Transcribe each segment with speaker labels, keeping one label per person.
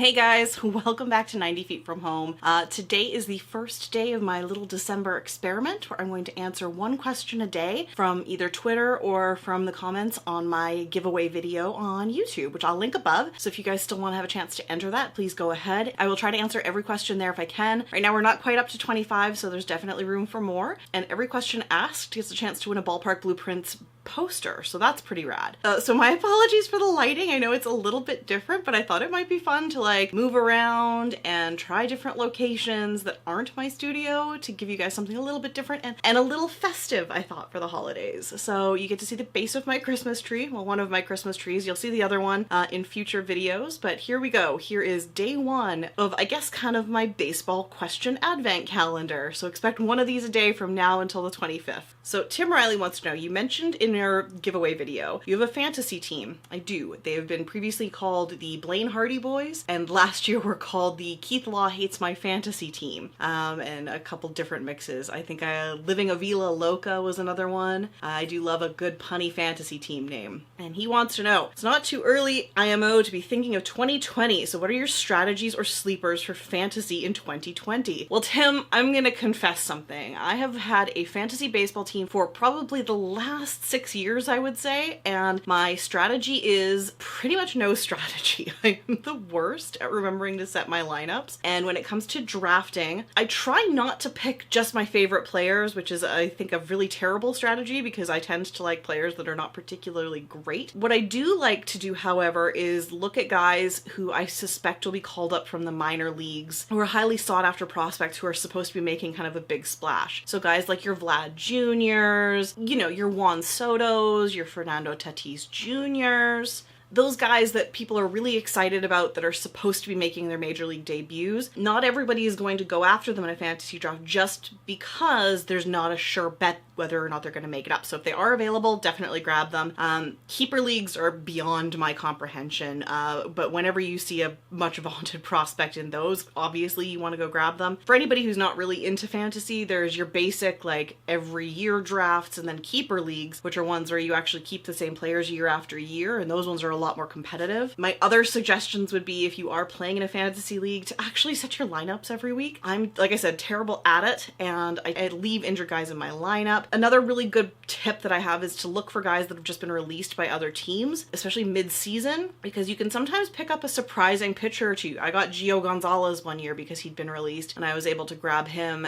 Speaker 1: Hey guys, welcome back to 90 Feet From Home. Today is the first day of my little December experiment where I'm going to answer one question a day from either Twitter or from the comments on my giveaway video on YouTube, which I'll link above. So if you guys still want to have a chance to enter that, please go ahead. I will try to answer every question there if I can. Right now we're not quite up to 25, so there's definitely room for more. And every question asked gets a chance to win a Ballpark Blueprints poster, so that's pretty rad. So my apologies for the lighting. I know it's a little bit different, but I thought it might be fun to like move around and try different locations that aren't my studio to give you guys something a little bit different and a little festive, I thought, for the holidays. So you get to see the base of my Christmas tree, well, one of my Christmas trees. You'll see the other one in future videos, but here we go. Here is day one of, I guess, kind of my baseball question advent calendar. So expect one of these a day from now until the 25th. So Tim Riley wants to know, you mentioned in your giveaway video, you have a fantasy team. I do. They have been previously called the Blaine Hardy Boys, and last year were called the Keith Law Hates My Fantasy Team, and a couple different mixes. I think Living Avila Loca was another one. I do love a good punny fantasy team name. And he wants to know, it's not too early, IMO, to be thinking of 2020, so what are your strategies or sleepers for fantasy in 2020? Well, Tim, I'm gonna confess something. I have had a fantasy baseball team for probably the last 6 years, I would say, and my strategy is pretty much no strategy. I am the worst at remembering to set my lineups, and when it comes to drafting, I try not to pick just my favorite players, which is, I think, a really terrible strategy because I tend to like players that are not particularly great. What I do like to do, however, is look at guys who I suspect will be called up from the minor leagues, who are highly sought after prospects who are supposed to be making kind of a big splash. So guys like your Vlad Juniors, you know, your Juan Sotos, your Fernando Tatis Juniors, those guys that people are really excited about that are supposed to be making their major league debuts. Not everybody is going to go after them in a fantasy draft just because there's not a sure bet whether or not they're going to make it up. So if they are available, definitely grab them. Keeper leagues are beyond my comprehension, but whenever you see a much vaunted prospect in those, obviously you want to go grab them. For anybody who's not really into fantasy, there's your basic like every year drafts, and then keeper leagues, which are ones where you actually keep the same players year after year, and those ones are a lot more competitive. My other suggestions would be, if you are playing in a fantasy league, to actually set your lineups every week. I'm, like I said, terrible at it, and I leave injured guys in my lineup. Another really good tip that I have is to look for guys that have just been released by other teams, especially mid-season, because you can sometimes pick up a surprising pitcher or two. I got Gio Gonzalez one year because he'd been released, and I was able to grab him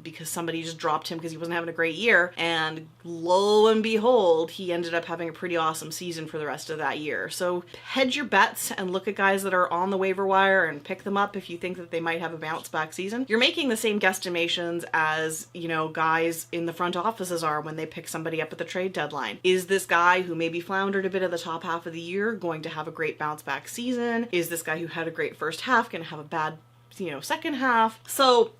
Speaker 1: because somebody just dropped him because he wasn't having a great year, and lo and behold, he ended up having a pretty awesome season for the rest of that year. So hedge your bets and look at guys that are on the waiver wire and pick them up if you think that they might have a bounce back season. You're making the same guesstimations as, you know, guys in the front offices are when they pick somebody up at the trade deadline. Is this guy who maybe floundered a bit at the top half of the year going to have a great bounce back season? Is this guy who had a great first half going to have a bad, you know, second half? So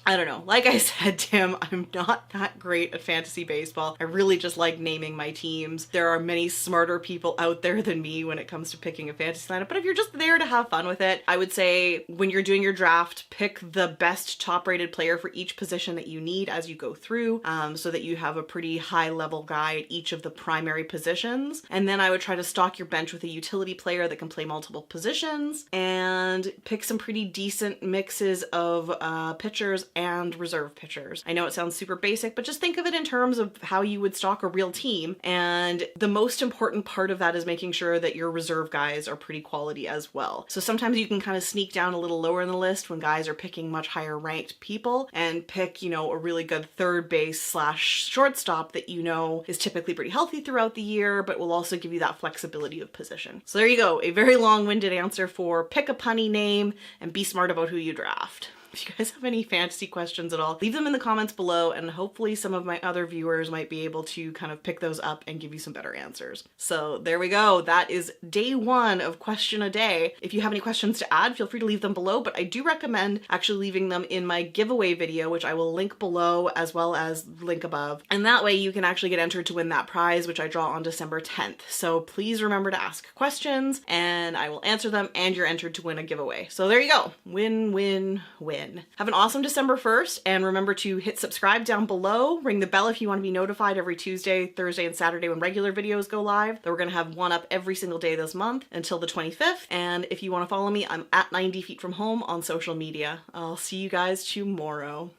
Speaker 1: I don't know. Like I said, Tim, I'm not that great at fantasy baseball. I really just like naming my teams. There are many smarter people out there than me when it comes to picking a fantasy lineup, but if you're just there to have fun with it, I would say when you're doing your draft, pick the best top-rated player for each position that you need as you go through, so that you have a pretty high-level guy at each of the primary positions. And then I would try to stock your bench with a utility player that can play multiple positions, and pick some pretty decent mixes of pitchers and reserve pitchers. I know it sounds super basic, but just think of it in terms of how you would stock a real team. And the most important part of that is making sure that your reserve guys are pretty quality as well. So sometimes you can kind of sneak down a little lower in the list when guys are picking much higher ranked people and pick, you know, a really good third base / shortstop that you know is typically pretty healthy throughout the year, but will also give you that flexibility of position. So there you go, a very long-winded answer for pick a punny name and be smart about who you draft. If you guys have any fantasy questions at all, leave them in the comments below, and hopefully some of my other viewers might be able to kind of pick those up and give you some better answers. So there we go. That is day one of Question a Day. If you have any questions to add, feel free to leave them below, but I do recommend actually leaving them in my giveaway video, which I will link below as well as link above. And that way you can actually get entered to win that prize, which I draw on December 10th. So please remember to ask questions and I will answer them, and you're entered to win a giveaway. So there you go. Win, win, win. win. Have an awesome December 1st, and remember to hit subscribe down below, ring the bell if you want to be notified every Tuesday, Thursday, and Saturday when regular videos go live. We're going to have one up every single day this month until the 25th, and if you want to follow me, I'm at 90 feet from home on social media. I'll see you guys tomorrow.